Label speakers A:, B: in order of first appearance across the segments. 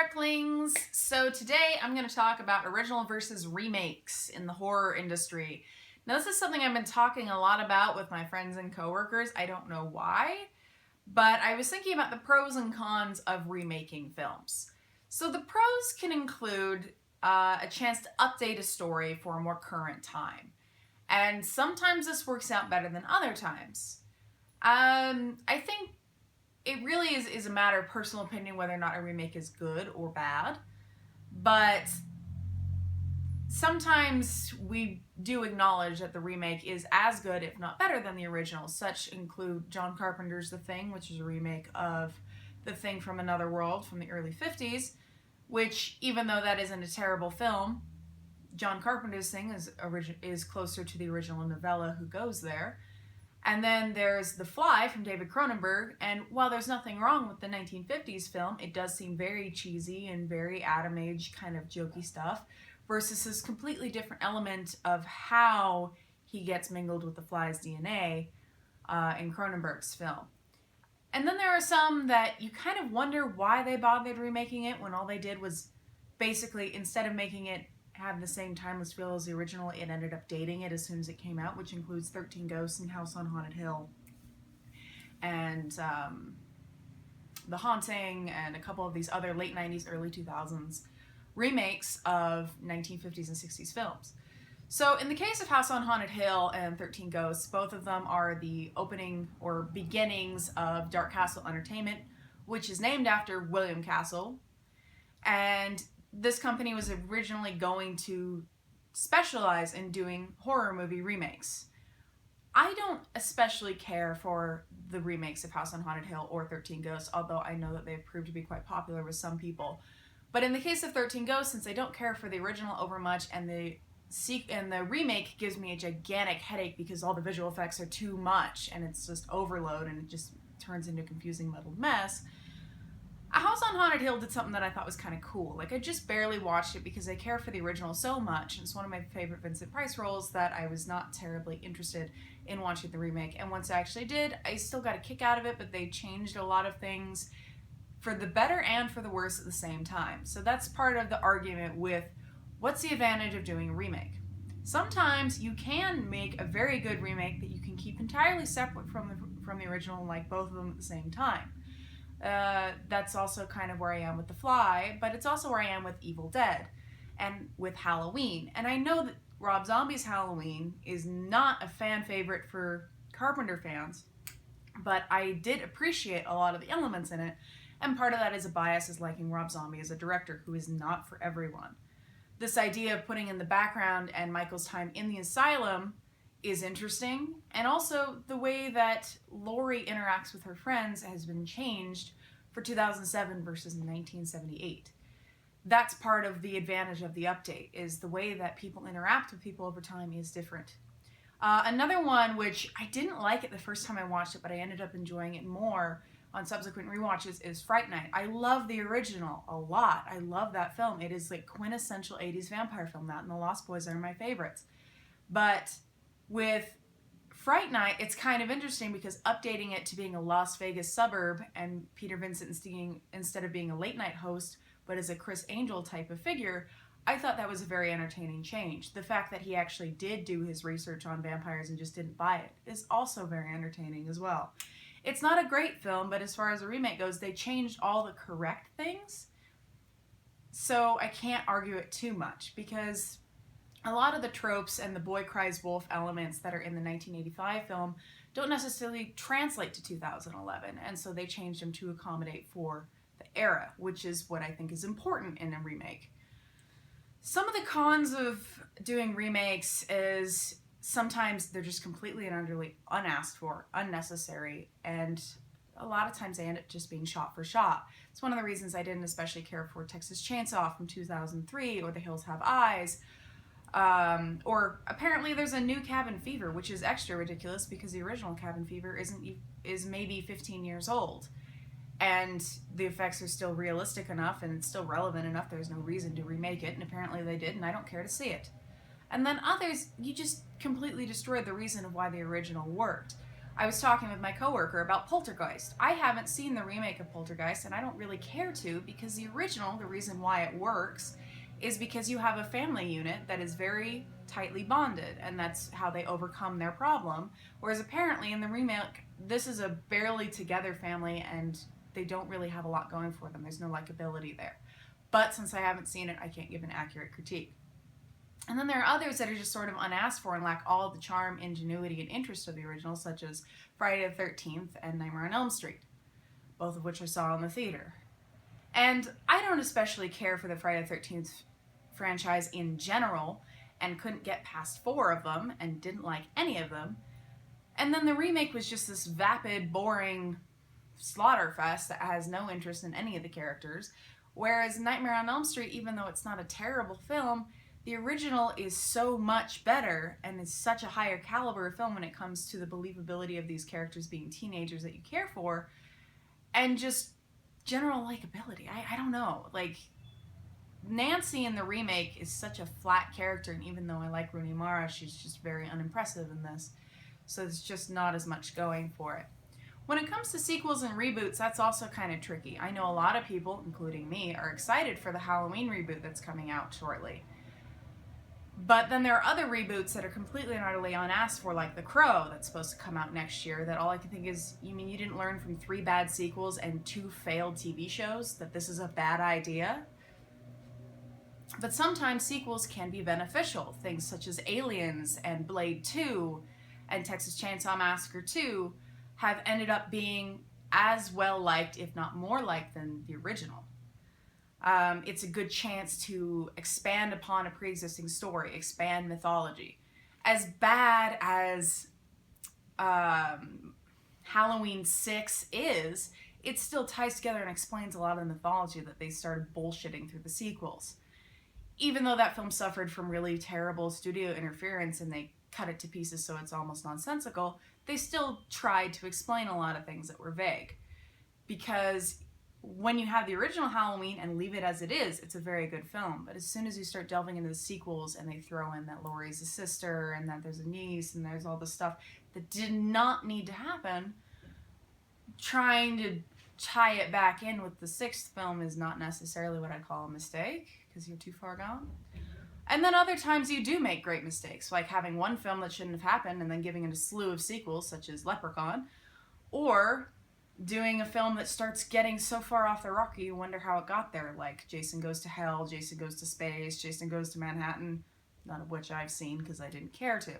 A: Darklings! So today I'm going to talk about original versus remakes in the horror industry. Now this is something I've been talking a lot about with my friends and coworkers. I don't know why, but I was thinking about the pros and cons of remaking films. So the pros can include a chance to update a story for a more current time. And sometimes this works out better than other times. I think it really is a matter of personal opinion whether or not a remake is good or bad. But sometimes we do acknowledge that the remake is as good, if not better, than the original. Such include John Carpenter's The Thing, which is a remake of The Thing from Another World from the early 50s, which, even though that isn't a terrible film, John Carpenter's Thing is closer to the original novella Who Goes There. And then there's The Fly from David Cronenberg, and while there's nothing wrong with the 1950s film, it does seem very cheesy and very Atom Age kind of jokey stuff, versus this completely different element of how he gets mingled with the fly's DNA in Cronenberg's film. And then there are some that you kind of wonder why they bothered remaking it when all they did was basically, instead of making it have the same timeless feel as the original, it ended up dating it as soon as it came out, which includes 13 Ghosts and House on Haunted Hill and The Haunting and a couple of these other late 90s, early 2000s remakes of 1950s and 60s films. So in the case of House on Haunted Hill and 13 Ghosts, both of them are the opening or beginnings of Dark Castle Entertainment, which is named after William Castle. And this company was originally going to specialize in doing horror movie remakes. I don't especially care for the remakes of House on Haunted Hill or 13 Ghosts, although I know that they've proved to be quite popular with some people. But in the case of 13 Ghosts, since I don't care for the original over much, and the remake gives me a gigantic headache because all the visual effects are too much and it's just overload and it just turns into a confusing muddled mess, A House on Haunted Hill did something that I thought was kind of cool. Like, I just barely watched it because I care for the original so much, and it's one of my favorite Vincent Price roles, that I was not terribly interested in watching the remake. And once I actually did, I still got a kick out of it, but they changed a lot of things for the better and for the worse at the same time. So that's part of the argument with what's the advantage of doing a remake. Sometimes you can make a very good remake that you can keep entirely separate from the original, like both of them at the same time. That's also kind of where I am with The Fly, but it's also where I am with Evil Dead and with Halloween. And I know that Rob Zombie's Halloween is not a fan favorite for Carpenter fans, but I did appreciate a lot of the elements in it, and part of that is a bias is liking Rob Zombie as a director who is not for everyone. This idea of putting in the background and Michael's time in the asylum is interesting, and also the way that Laurie interacts with her friends has been changed for 2007 versus 1978. That's part of the advantage of the update, is the way that people interact with people over time is different. Another one, which I didn't like it the first time I watched it, but I ended up enjoying it more on subsequent rewatches, is Fright Night. I love the original a lot. I love that film. It is like quintessential 80s vampire film. That and The Lost Boys are my favorites. But with Fright Night, it's kind of interesting because updating it to being a Las Vegas suburb and Peter Vincent instead of being a late night host, but as a Chris Angel type of figure, I thought that was a very entertaining change. The fact that he actually did do his research on vampires and just didn't buy it is also very entertaining as well. It's not a great film, but as far as a remake goes, they changed all the correct things. So I can't argue it too much because a lot of the tropes and the boy cries wolf elements that are in the 1985 film don't necessarily translate to 2011, and so they changed them to accommodate for the era, which is what I think is important in a remake. Some of the cons of doing remakes is sometimes they're just completely and utterly unasked for, unnecessary, and a lot of times they end up just being shot for shot. It's one of the reasons I didn't especially care for Texas Chainsaw from 2003 or The Hills Have Eyes. Or apparently there's a new Cabin Fever, which is extra ridiculous because the original Cabin Fever is maybe 15 years old. And the effects are still realistic enough and it's still relevant enough, there's no reason to remake it, and apparently they did, and I don't care to see it. And then others, you just completely destroyed the reason of why the original worked. I was talking with my coworker about Poltergeist. I haven't seen the remake of Poltergeist, and I don't really care to, because the original, the reason why it works, is because you have a family unit that is very tightly bonded, and that's how they overcome their problem. Whereas apparently in the remake, this is a barely together family, and they don't really have a lot going for them. There's no likability there. But since I haven't seen it, I can't give an accurate critique. And then there are others that are just sort of unasked for and lack all the charm, ingenuity, and interest of the original, such as Friday the 13th and Nightmare on Elm Street, both of which I saw in the theater. And I don't especially care for the Friday the 13th franchise in general, and couldn't get past 4 of them, and didn't like any of them. And then the remake was just this vapid, boring slaughterfest that has no interest in any of the characters. Whereas Nightmare on Elm Street, even though it's not a terrible film, the original is so much better and is such a higher caliber of film when it comes to the believability of these characters being teenagers that you care for, and just general likability. I don't know. Like, Nancy in the remake is such a flat character, and even though I like Rooney Mara, she's just very unimpressive in this. So there's just not as much going for it. When it comes to sequels and reboots, that's also kind of tricky. I know a lot of people, including me, are excited for the Halloween reboot that's coming out shortly. But then there are other reboots that are completely and utterly unasked for, like The Crow, that's supposed to come out next year, that all I can think is, you mean you didn't learn from 3 bad sequels and 2 failed TV shows that this is a bad idea? But sometimes sequels can be beneficial. Things such as Aliens and Blade 2 and Texas Chainsaw Massacre 2 have ended up being as well liked, if not more liked, than the original. It's a good chance to expand upon a pre-existing story, expand mythology. As bad as Halloween 6 is, it still ties together and explains a lot of the mythology that they started bullshitting through the sequels. Even though that film suffered from really terrible studio interference and they cut it to pieces so it's almost nonsensical, they still tried to explain a lot of things that were vague. Because when you have the original Halloween and leave it as it is, it's a very good film. But as soon as you start delving into the sequels and they throw in that Laurie's a sister and that there's a niece and there's all this stuff that did not need to happen, trying to tie it back in with the 6th film is not necessarily what I call a mistake, because you're too far gone. And then other times you do make great mistakes, like having one film that shouldn't have happened and then giving it a slew of sequels, such as Leprechaun, or doing a film that starts getting so far off the rocker you wonder how it got there, like Jason Goes to Hell, Jason Goes to Space, Jason Goes to Manhattan, none of which I've seen because I didn't care to.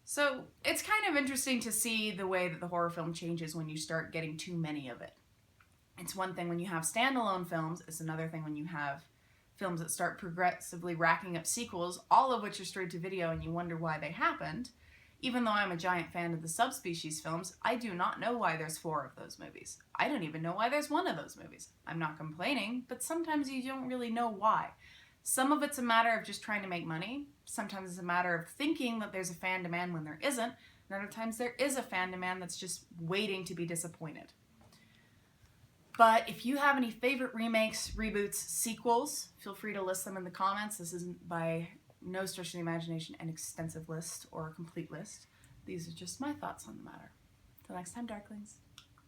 A: So it's kind of interesting to see the way that the horror film changes when you start getting too many of it. It's one thing when you have standalone films, it's another thing when you have films that start progressively racking up sequels, all of which are straight to video, and you wonder why they happened. Even though I'm a giant fan of the Subspecies films, I do not know why there's 4 of those movies. I don't even know why there's 1 of those movies. I'm not complaining, but sometimes you don't really know why. Some of it's a matter of just trying to make money. Sometimes it's a matter of thinking that there's a fan demand when there isn't. And other times there is a fan demand that's just waiting to be disappointed. But if you have any favorite remakes, reboots, sequels, feel free to list them in the comments. This isn't by no stretch of the imagination an extensive list or a complete list. These are just my thoughts on the matter. Till next time, Darklings.